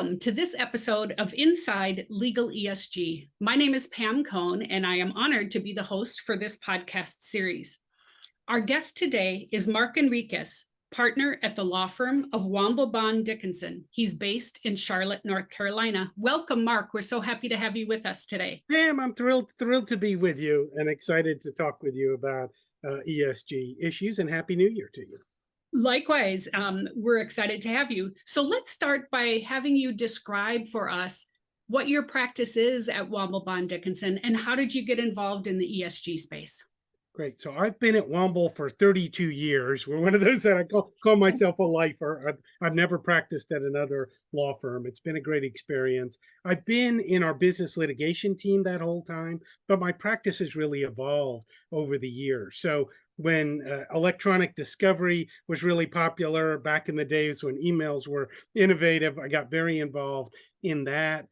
Welcome to this episode of Inside Legal ESG. My name is Pam Cohn, and I am honored to be the host for this podcast series. Our guest today is Mark Henriques, partner at the law firm of Womble Dickenson. He's based in Charlotte, North Carolina. Welcome, Mark. We're so happy to have you with us today. Pam, I'm thrilled to be with you and excited to talk with you about ESG issues, and Happy New Year to you. Likewise, we're excited to have you. So let's start by having you describe for us what your practice is at Womble Dickenson and how did you get involved in the ESG space? Great. So I've been at Womble for 32 years. We're one of those that I call myself a lifer. I've never practiced at another law firm. It's been a great experience. I've been in our business litigation team that whole time, but my practice has really evolved over the years. So when electronic discovery was really popular back in the days when emails were innovative, I got very involved in that.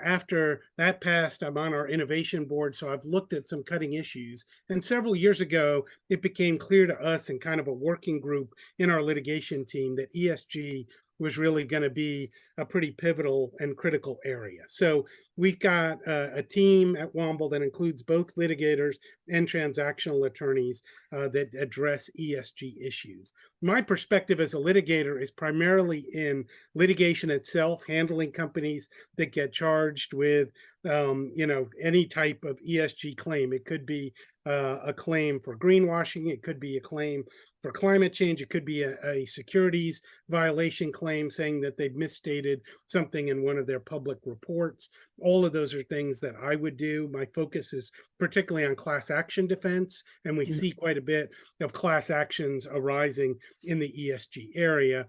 After that passed, I'm on our innovation board, so I've looked at some cutting issues. And several years ago, it became clear to us in kind of a working group in our litigation team that ESG was really going to be a pretty pivotal and critical area. So we've got a team at Womble that includes both litigators and transactional attorneys that address ESG issues. My perspective as a litigator is primarily in litigation itself, handling companies that get charged with any type of ESG claim. It could be a claim for greenwashing. It could be a claim for climate change. It could be a securities violation claim saying that they've misstated something in one of their public reports. All of those are things that I would do. My focus is particularly on class action defense, and we see quite a bit of class actions arising in the ESG area.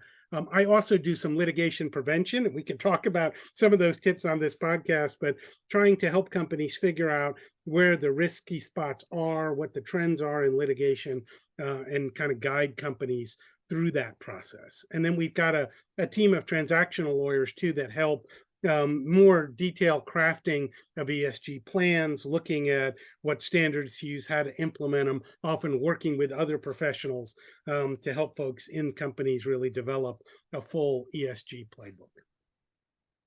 I also do some litigation prevention, and we can talk about some of those tips on this podcast, but trying to help companies figure out where the risky spots are, what the trends are in litigation, and kind of guide companies through that process. And then we've got a team of transactional lawyers too that help more detailed crafting of ESG plans, looking at what standards to use, how to implement them, often working with other professionals to help folks in companies really develop a full ESG playbook.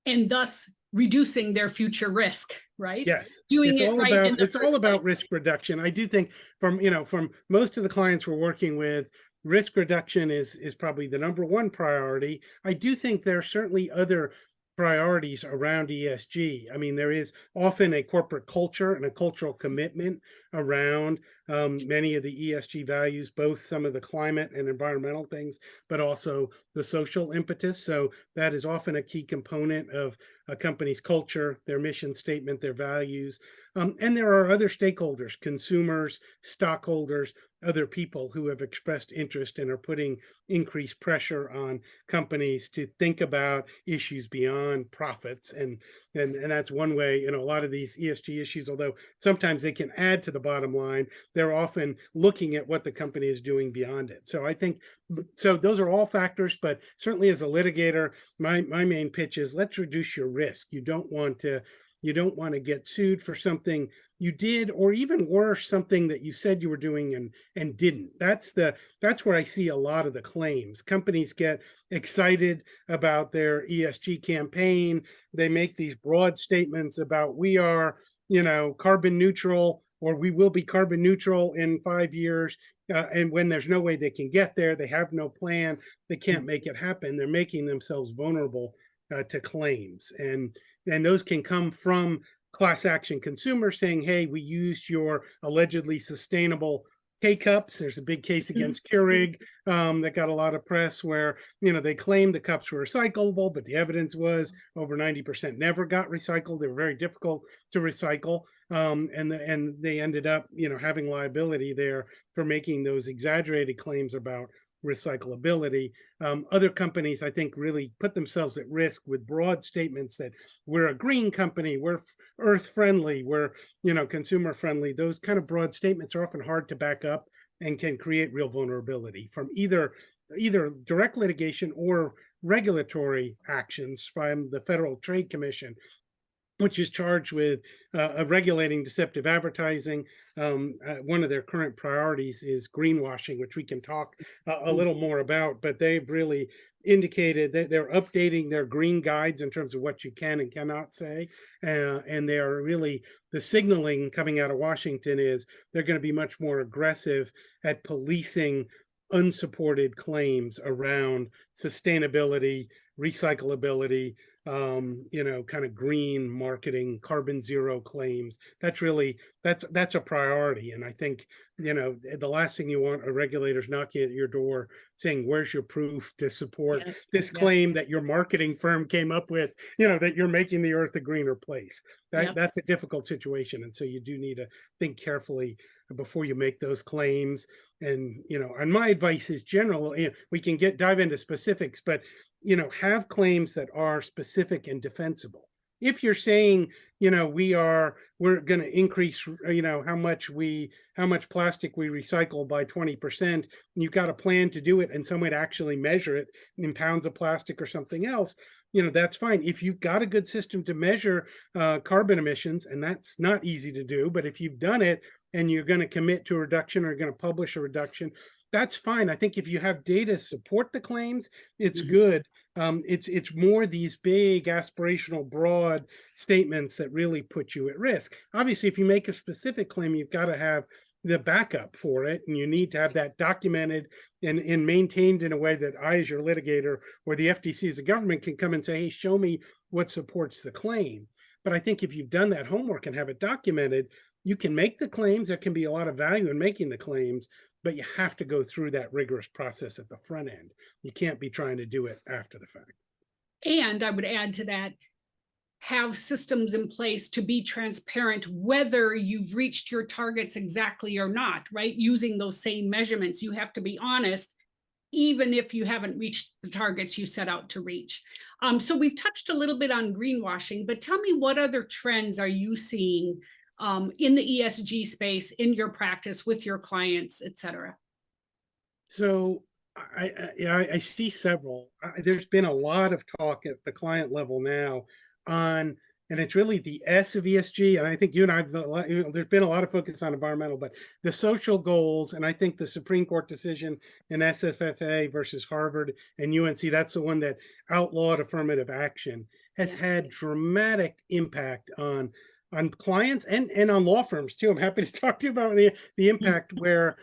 And thus reducing their future risk, right? Yes, Doing it's it all right about in the first place. risk reduction. I do think from most of the clients we're working with, risk reduction is probably the number one priority. I do think there are certainly other priorities around ESG. I mean, there is often a corporate culture and a cultural commitment around many of the ESG values, both some of the climate and environmental things, but also the social impetus. So that is often a key component of a company's culture, their mission statement, their values. And there are other stakeholders, consumers, stockholders, other people who have expressed interest and are putting increased pressure on companies to think about issues beyond profits. And that's one way, a lot of these ESG issues, although sometimes they can add to the bottom line, they're often looking at what the company is doing beyond it. So I think, so those are all factors, but certainly as a litigator, my main pitch is let's reduce your risk. You don't want to get sued for something you did, or even worse, something that you said you were doing and didn't. That's where I see a lot of the claims. Companies get excited about their ESG campaign. They make these broad statements about we are, carbon neutral, or we will be carbon neutral in 5 years. And when there's no way they can get there, they have no plan, they can't make it happen. They're making themselves vulnerable to claims. And those can come from class action consumers saying, hey, we used your allegedly sustainable K-cups. There's a big case against Keurig that got a lot of press where, they claimed the cups were recyclable, but the evidence was over 90% never got recycled. They were very difficult to recycle. And they ended up, having liability there for making those exaggerated claims about recyclability. Other companies, I think, really put themselves at risk with broad statements that we're a green company, we're earth friendly, we're consumer friendly. Those kind of broad statements are often hard to back up and can create real vulnerability from either direct litigation or regulatory actions from the Federal Trade Commission. which is charged with regulating deceptive advertising. One of their current priorities is greenwashing, which we can talk a little more about, but they've really indicated that they're updating their green guides in terms of what you can and cannot say. And they are really, the signaling coming out of Washington is they're going to be much more aggressive at policing unsupported claims around sustainability, recyclability, kind of green marketing, carbon zero claims. That's really, that's a priority. And I think, the last thing you want are regulators knocking at your door saying, where's your proof to support Yes, this yeah, claim that your marketing firm came up with, that you're making the earth a greener place. yep. That's a difficult situation. And so you do need to think carefully before you make those claims. And my advice is general, we can dive into specifics, but have claims that are specific and defensible. If you're saying, we're going to increase, how much plastic we recycle by 20%, you've got a plan to do it and some way to actually measure it in pounds of plastic or something else, that's fine. If you've got a good system to measure carbon emissions, and that's not easy to do, but if you've done it and you're going to commit to a reduction or going to publish a reduction, that's fine. I think if you have data support the claims, it's good. It's more these big aspirational broad statements that really put you at risk. Obviously, if you make a specific claim, you've got to have the backup for it, and you need to have that documented and maintained in a way that I, as your litigator, or the FTC as a government, can come and say, hey, show me what supports the claim. But I think if you've done that homework and have it documented, you can make the claims. There can be a lot of value in making the claims, but you have to go through that rigorous process at the front end. You can't be trying to do it after the fact. And I would add to that, have systems in place to be transparent whether you've reached your targets exactly or not, right? Using those same measurements, you have to be honest, even if you haven't reached the targets you set out to reach. So we've touched a little bit on greenwashing, but tell me, what other trends are you seeing in the ESG space, in your practice, with your clients, et cetera? So I see several. There's been a lot of talk at the client level now on, and it's really the S of ESG. And I think you and I, there's been a lot of focus on environmental, but the social goals. And I think the Supreme Court decision in SFFA versus Harvard and UNC, that's the one that outlawed affirmative action, has had dramatic impact on clients and on law firms too. I'm happy to talk to you about the impact where,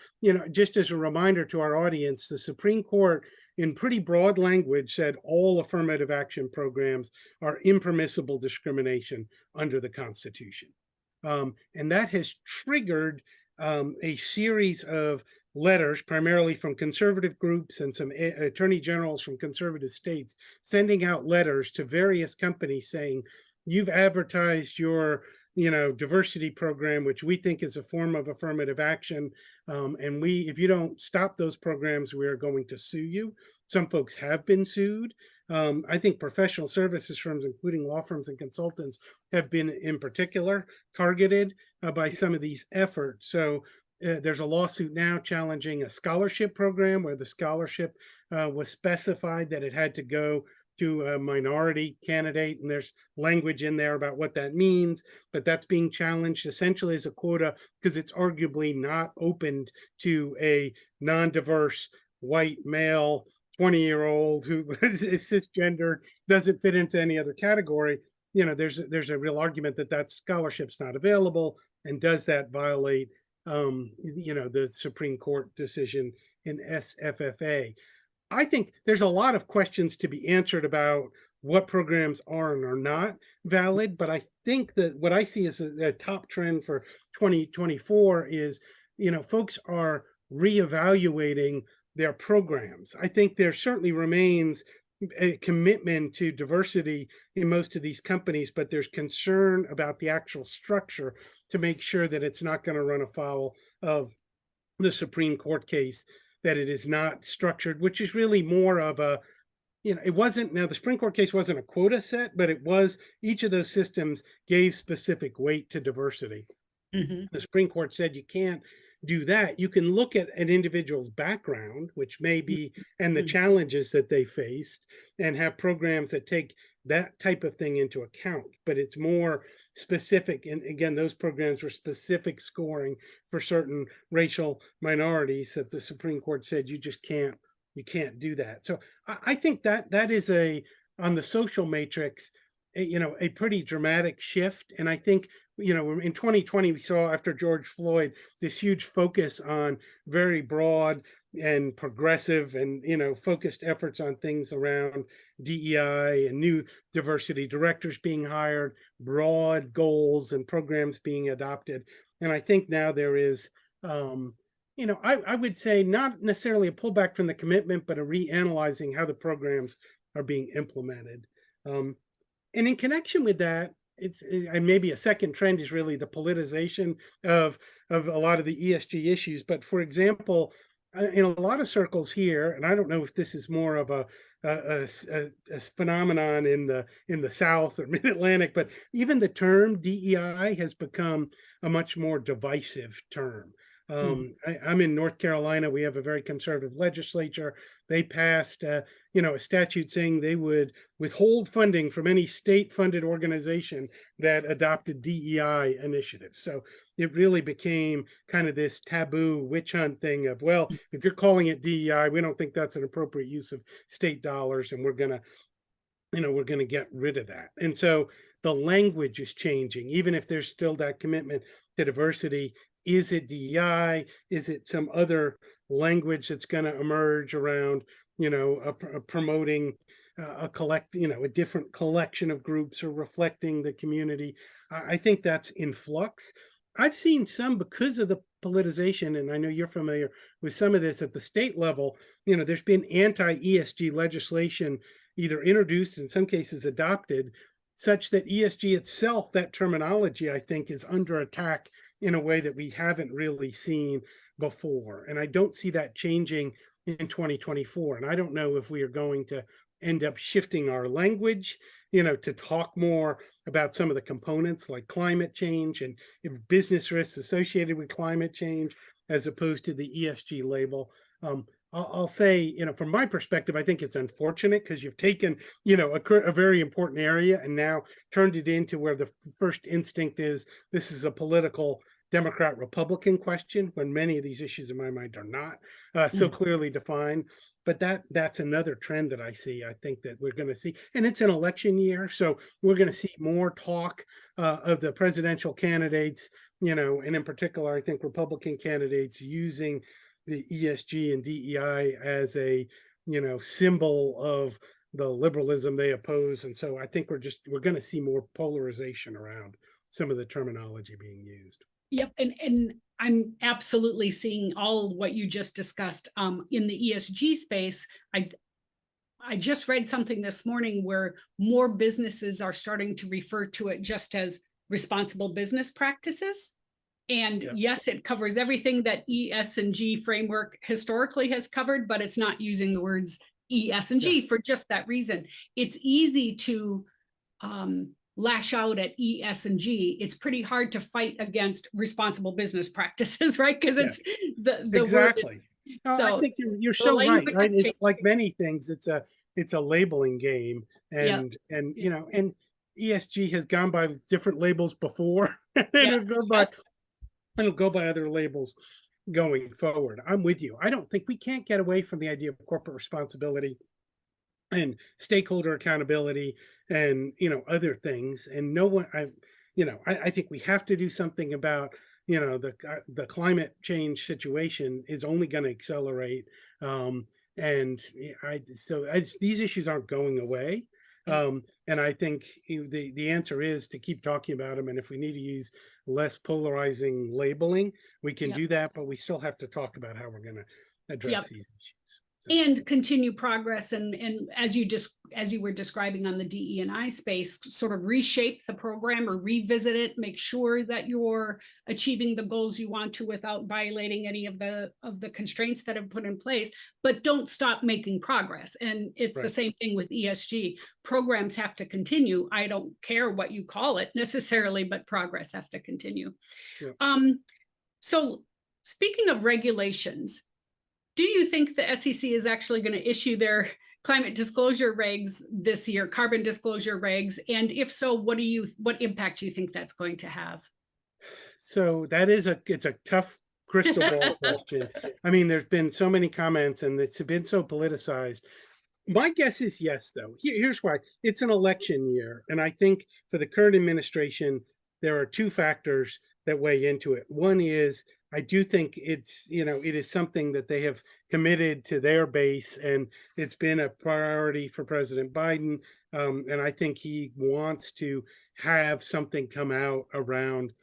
just as a reminder to our audience, the Supreme Court in pretty broad language said all affirmative action programs are impermissible discrimination under the Constitution. And that has triggered a series of letters, primarily from conservative groups and some attorney generals from conservative states, sending out letters to various companies saying, you've advertised your diversity program, which we think is a form of affirmative action. And if you don't stop those programs, we are going to sue you. Some folks have been sued. I think professional services firms, including law firms and consultants, have been in particular targeted by some of these efforts. So there's a lawsuit now challenging a scholarship program where the scholarship was specified that it had to go to a minority candidate, and there's language in there about what that means, but that's being challenged essentially as a quota because it's arguably not opened to a non-diverse white male 20-year-old who is cisgendered, doesn't fit into any other category. There's a real argument that scholarship's not available, and does that violate the Supreme Court decision in SFFA? I think there's a lot of questions to be answered about what programs are and are not valid, but I think that what I see as a top trend for 2024 is, folks are reevaluating their programs. I think there certainly remains a commitment to diversity in most of these companies, but there's concern about the actual structure to make sure that it's not going to run afoul of the Supreme Court case, that it is not structured, which is really more of a, it wasn't, now the Supreme Court case wasn't a quota set, but it was, each of those systems gave specific weight to diversity. The Supreme Court said you can't do that. You can look at an individual's background, which may be, and the challenges that they faced, and have programs that take that type of thing into account, but it's more specific. And again, those programs were specific scoring for certain racial minorities that the Supreme Court said you can't do that. So I think that that is a on the social matrix, a pretty dramatic shift. And I think in 2020 we saw after George Floyd this huge focus on very broad and progressive and focused efforts on things around DEI and new diversity directors being hired, broad goals and programs being adopted. And I think now there is, I would say not necessarily a pullback from the commitment, but a reanalyzing how the programs are being implemented. Um, and in connection with that, it's and maybe a second trend is really the politicization of a lot of the ESG issues. But for example, in a lot of circles here, and I don't know if this is more of a phenomenon in the South or Mid Atlantic, but even the term DEI has become a much more divisive term. Hmm. I'm in North Carolina. We have a very conservative legislature. They passed, a statute saying they would withhold funding from any state-funded organization that adopted DEI initiatives. So it really became kind of this taboo witch hunt thing of, well, if you're calling it DEI, we don't think that's an appropriate use of state dollars, and we're going to get rid of that. And so the language is changing, even if there's still that commitment to diversity. Is it DEI? Is it some other language that's going to emerge around, promoting a different collection of groups or reflecting the community? I think that's in flux. I've seen some because of the politicization, and I know you're familiar with some of this at the state level. There's been anti ESG legislation either introduced, in some cases adopted, such that ESG itself, that terminology, I think, is under attack in a way that we haven't really seen before. And I don't see that changing in 2024. And I don't know if we are going to end up shifting our language, to talk more about some of the components like climate change and business risks associated with climate change, as opposed to the ESG label. I'll say, from my perspective, I think it's unfortunate because you've taken, a very important area and now turned it into where the first instinct is this is a political Democrat Republican question, when many of these issues in my mind are not so clearly defined. But that's another trend that I see. I think that we're going to see, and it's an election year, so we're going to see more talk of the presidential candidates, and in particular, I think Republican candidates using the ESG and DEI as a symbol of the liberalism they oppose. And so I think we're going to see more polarization around some of the terminology being used. Yep, and I'm absolutely seeing all of what you just discussed. In the ESG space, I just read something this morning where more businesses are starting to refer to it just as responsible business practices. And Yeah, yes, it covers everything that ESG framework historically has covered, but it's not using the words yeah, ESG for just that reason. It's easy to lash out at ESG. It's pretty hard to fight against responsible business practices, right? Because yeah, it's the word. exactly. No, I So think you're the so right. language has Right, it's changed. like many things. It's a labeling game, Yeah, and yeah, and ESG has gone by different labels before, and yeah, it'll go by other labels going forward. I'm with you. I don't think we can't get away from the idea of corporate responsibility and stakeholder accountability and other things. And no one I think we have to do something about the climate change situation is only going to accelerate. And I so these issues aren't going away. yeah, And I think the answer is to keep talking about them, and if we need to use less polarizing labeling, we can yeah. do that, but we still have to talk about how we're going to Yep. address these issues. So And continue progress, and as you just as you were describing on the DE&I space, sort of reshape the program or revisit it, make sure that you're achieving the goals you want to without violating any of the constraints that have put in place, but don't stop making progress. And it's the right. same thing with ESG. Programs have to continue. I don't care what you call it necessarily, but progress has to continue. Yeah. um so speaking of regulations, do you think the SEC is actually going to issue their climate disclosure regs this year, carbon disclosure regs? And if so, what impact do you think that's going to have? So it's a tough crystal ball question. I mean, there's been so many comments and it's been so politicized. My guess is yes, though. Here's why. It's an election year. And I think for the current administration, there are two factors that weigh into it. One is I do think it is something that they have committed to their base, and it's been a priority for President Biden. And I think he wants to have something come out around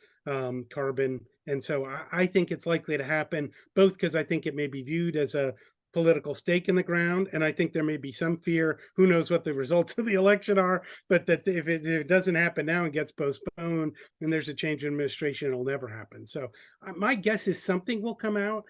carbon. And so I think it's likely to happen, both because I think it may be viewed as a political stake in the ground. And I think there may be some fear, who knows what the results of the election are, but that if it doesn't happen now and gets postponed, and there's a change in administration, it'll never happen. So my guess is something will come out.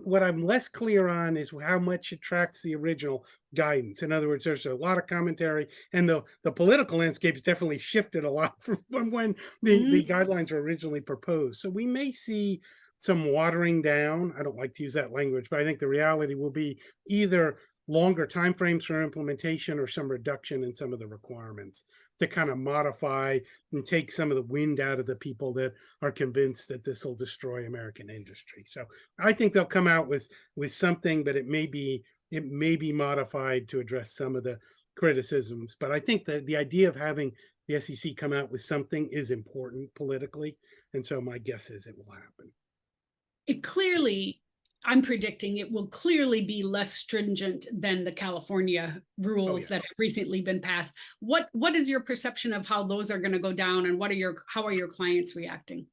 What I'm less clear on is how much it tracks the original guidance. In other words, there's a lot of commentary, and the political landscape has definitely shifted a lot from when the Mhm. guidelines were originally proposed. So we may see some watering down. I don't like to use that language, but I think the reality will be either longer timeframes for implementation or some reduction in some of the requirements to kind of modify and take some of the wind out of the people that are convinced that this will destroy American industry. So I think they'll come out with something, but it may be modified to address some of the criticisms. But I think that the idea of having the SEC come out with something is important politically. And so my guess is it will happen. It clearly, I'm predicting it will clearly be less stringent than the California Oh, rules yeah. that have recently been passed. What is your perception of how those are going to go down, and how are your clients reacting?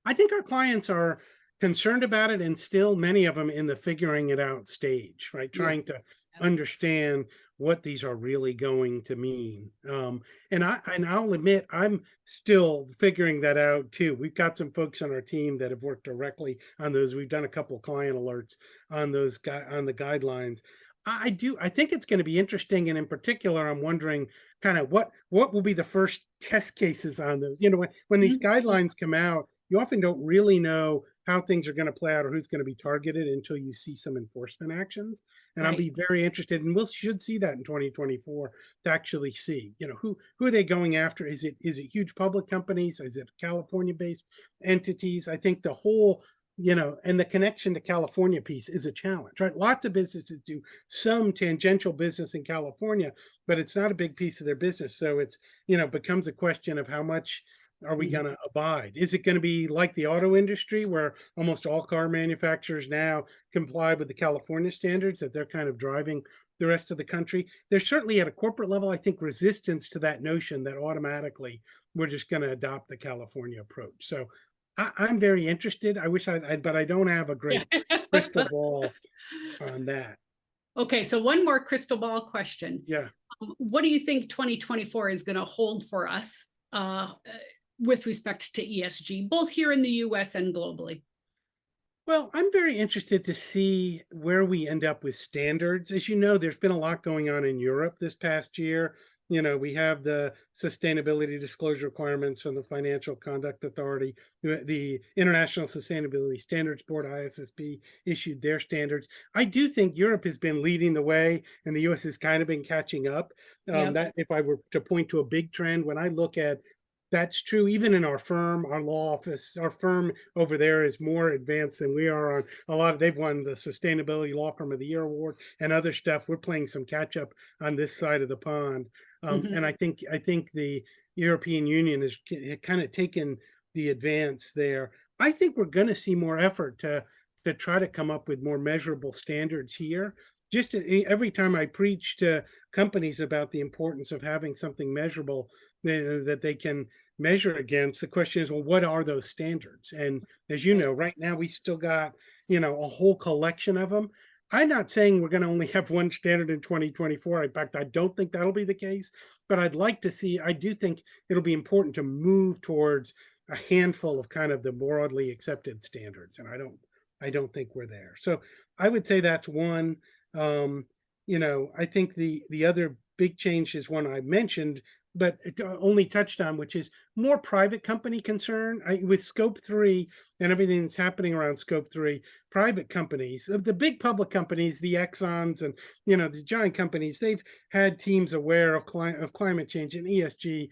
I think our clients are concerned about it, and still many of them in the figuring it out stage, right? Yes. Trying to Yep. understand what these are really going to mean. And I'll admit I'm still figuring that out too. We've got some folks on our team that have worked directly on those. We've done a couple client alerts on on the guidelines. I think it's going to be interesting, and in particular, I'm wondering kind of what will be the first test cases on those. When these Mhm. guidelines come out, you often don't really know how things are going to play out or who's going to be targeted until you see some enforcement actions. And I'll Right. be very interested, and we should see that in 2024 to actually see, who are they going after? Is it huge public companies? Is it California based entities? I think the whole, and the connection to California piece is a challenge, right? Lots of businesses do some tangential business in California, but it's not a big piece of their business. So becomes a question of how much are we Mhm. going to abide? Is it going to be like the auto industry where almost all car manufacturers now comply with the California standards that they're kind of driving the rest of the country? There's certainly at a corporate level, I think, resistance to that notion that automatically we're just going to adopt the California approach. So I'm very interested. I wish but I don't have a Yeah. great crystal ball on that. Okay, so one more crystal ball question. Yeah. What do you think 2024 is going to hold for us with respect to ESG, both here in the US and globally? Well, I'm very interested to see where we end up with standards. As you know, there's been a lot going on in Europe this past year. We have the sustainability disclosure requirements from the Financial Conduct Authority. The International Sustainability Standards Board, ISSB, issued their standards. I do think Europe has been leading the way, and the US has kind of been catching up. Yep. That if I were to point to a big trend, when I look at that's true. Even in our firm, our law office, our firm over there is more advanced than we are on a lot of. They've won the Sustainability Law Firm of the Year award and other stuff. We're playing some catch up on this side of the pond, Mhm. and I think the European Union has kind of taken the advance there. I think we're going to see more effort to try to come up with more measurable standards here. Every time I preach to companies about the importance of having something measurable that they can measure against. The question is, well, what are those standards? And as you Right. know, right now we still got, a whole collection of them. I'm not saying we're going to only have one standard in 2024. In fact, I don't think that'll be the case, but I do think it'll be important to move towards a handful of kind of the broadly accepted standards. And I don't think we're there. So I would say that's one. I think the other big change is one I mentioned but it only touched on, which is more private company concern. With Scope 3 and everything that's happening around Scope 3, private companies, the big public companies, the Exxons and the giant companies, they've had teams aware of climate change and ESG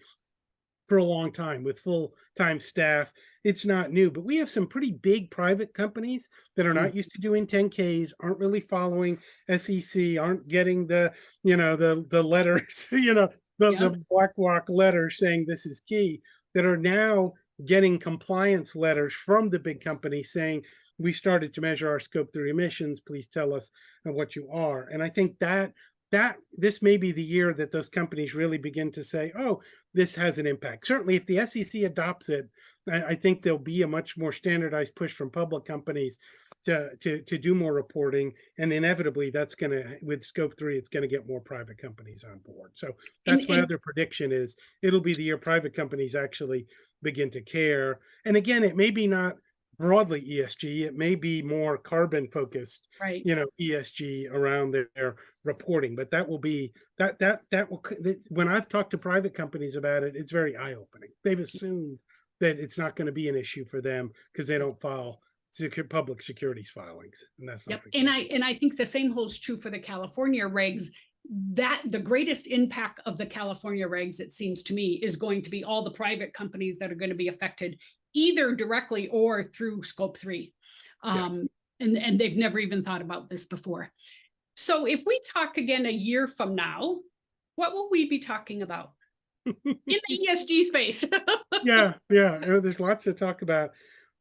for a long time with full-time staff. It's not new, but we have some pretty big private companies that are Mm, not used to doing 10Ks, aren't really following SEC, aren't getting the letters, yeah. the black letters saying this is key, that are now getting compliance letters from the big company saying we started to measure our scope 3 emissions. Please tell us what you are. And I think that this may be the year that those companies really begin to say, oh, this has an impact. Certainly, if the SEC adopts it, I think there'll be a much more standardized push from public companies to do more reporting, and inevitably, that's going to, with Scope 3, it's going to get more private companies on board. So And that's my other prediction: is it'll be the year private companies actually begin to care. And again, it may be not broadly ESG; it may be more carbon focused, right. ESG around their reporting. But that will be that will when I've talked to private companies about it, it's very eye opening. They've assumed that it's not going to be an issue for them because they don't file public securities filings, and that's not Yep. the And case. I think the same holds true for the California regs. That the greatest impact of the California regs, it seems to me, is going to be all the private companies that are going to be affected either directly or through scope 3. Yes. Um, and they've never even thought about this before. So if we talk again a year from now, what will we be talking about in the ESG space? Yeah. There's lots to talk about.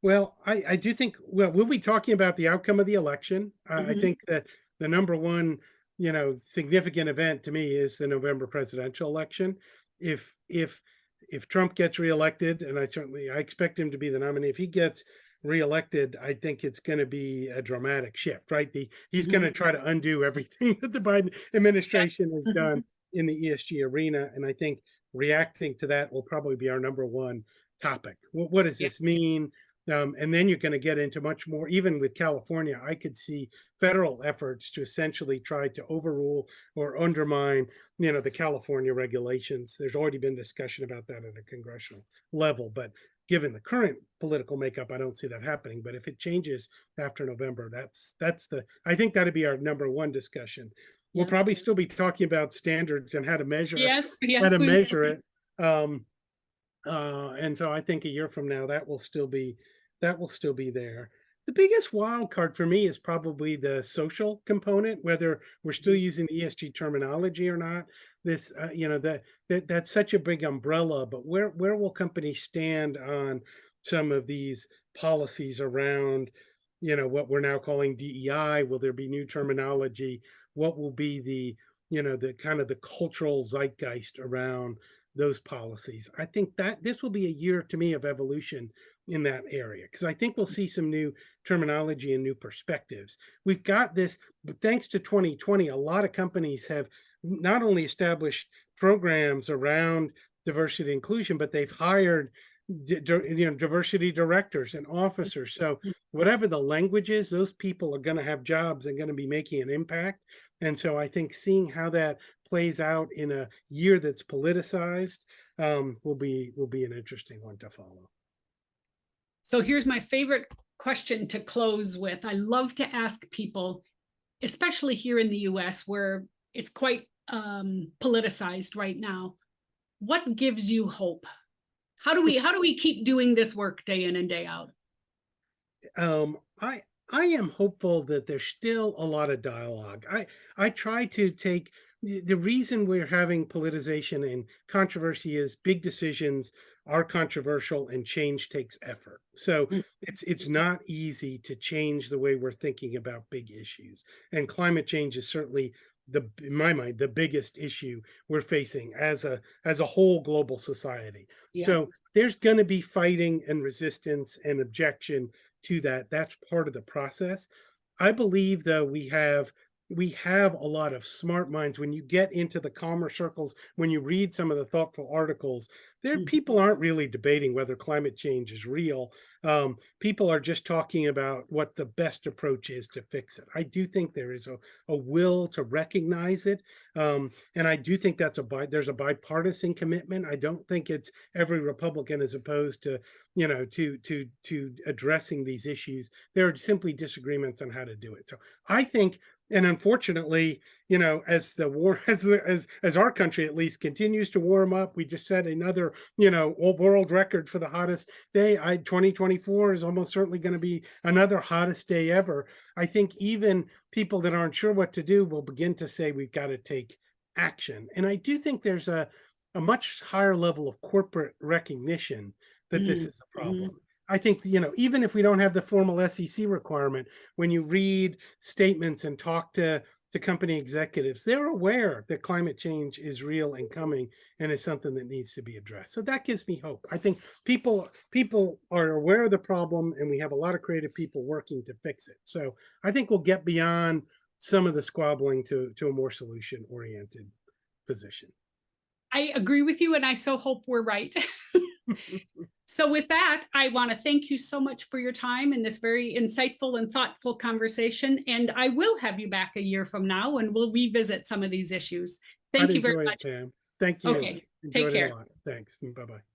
Well, I do think, well, we'll be talking about the outcome of the election. I Mhm. think that the number one, significant event to me is the November presidential election. If Trump gets reelected, and I expect him to be the nominee, if he gets reelected, I think it's going to be a dramatic shift, right? He's going Mhm. to try to undo everything that the Biden administration has Mhm. done in the ESG arena, and I think reacting to that will probably be our number one topic. What does Yeah. this mean? And then you're going to get into much more, even with California, I could see federal efforts to essentially try to overrule or undermine, the California regulations. There's already been discussion about that at a congressional level, but given the current political makeup, I don't see that happening. But if it changes after November, I think that'd be our number one discussion. We'll Yeah. probably still be talking about standards and Yes. how Yes. to We will. measure it. And so I think a year from now that will still be there. The biggest wild card for me is probably the social component, whether we're still Mhm. using the ESG terminology or not. This, that's such a big umbrella, but where will companies stand on some of these policies around, what we're now calling DEI? Will there be new terminology? What will be the kind of the cultural zeitgeist around those policies? I think that this will be a year to me of evolution in that area, because I think we'll see some new terminology and new perspectives. We've got this, but thanks to 2020, a lot of companies have not only established programs around diversity and inclusion, but they've hired diversity directors and officers. So whatever the language is, those people are going to have jobs and going to be making an impact. And so I think seeing how that plays out in a year that's politicized, will be an interesting one to follow. So here's my favorite question to close with. I love to ask people, especially here in the US where it's quite politicized right now, what gives you hope? How do we keep doing this work day in and day out? I am hopeful that there's still a lot of dialogue. I try to take the reason we're having politicization and controversy is big decisions are controversial and change takes effort. So Mm, it's not easy to change the way we're thinking about big issues. And climate change is certainly in my mind, the biggest issue we're facing as a whole global society. yeah. So there's going to be fighting and resistance and objection to that. That's part of the process. I believe though we have a lot of smart minds when you get into the calmer circles, when you read some of the thoughtful articles, People aren't really debating whether climate change is real. People are just talking about what the best approach is to fix it. I do think there is a will to recognize it, and I do think there's a bipartisan commitment. I don't think it's every Republican is opposed to to addressing these issues. There are simply disagreements on how to do it. So I think, and unfortunately, as the war as our country at least continues to warm up, we just set another world record for the hottest day. 2024 is almost certainly going to be another hottest day ever. I think even people that aren't sure what to do will begin to say we've got to take action. And I do think there's a much higher level of corporate recognition that this is a Mhm. problem. I think, even if we don't have the formal SEC requirement, when you read statements and talk to company executives, they're aware that climate change is real and coming and is something that needs to be addressed. So that gives me hope. I think people are aware of the problem, and we have a lot of creative people working to fix it. So I think we'll get beyond some of the squabbling to a more solution oriented position. I agree with you, and I so hope we're right. So, with that, I want to thank you so much for your time in this very insightful and thoughtful conversation. And I will have you back a year from now and we'll revisit some of these issues. I'd Thank you very enjoy it, much. Pam. Thank you. Okay, take Enjoyed it a care. lot. Thanks. Bye bye.